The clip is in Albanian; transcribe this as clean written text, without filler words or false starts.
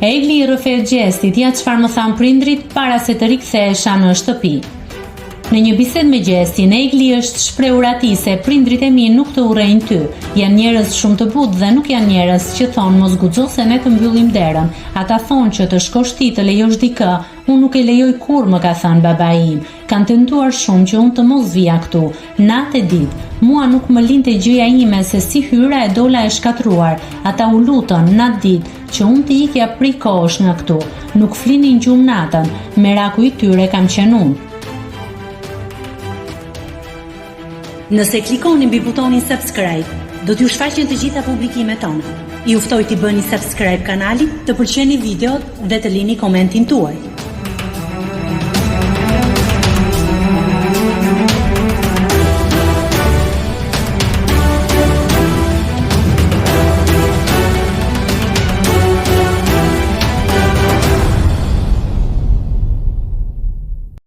Egli i rrëfet gjestit, ja çfarë më than prindrit para se të rikthehesha në shtëpi. Në një bisedë me Gjestin, Egli është shprehur atij se prindrit e mi nuk të urrejnë ty. Janë njerëz shumë të butë dhe nuk janë njerëz që thonë mos guxo se ne të mbyllim derën. Ata thonë që të shkosh ti të lejosh dikë, unë nuk e lejoj kur, më ka thënë babai im. Kanë tentuar shumë që unë të mos vija këtu. Natë e ditë, mua nuk më linte gjëja ime se si hyra e dola e shkatruar. Ata u lutën natë ditë që unë të ikja prej kohësh nga këtu. Nuk flinin gjumë natën, meraku i tyre kam qenë unë. Nëse klikoni mbi butonin subscribe, do t'ju shfaqen të gjitha publikimet tona. Ju ftoj t'i bëni subscribe kanalit, të pëlqeni videot dhe të lini komentin tuaj.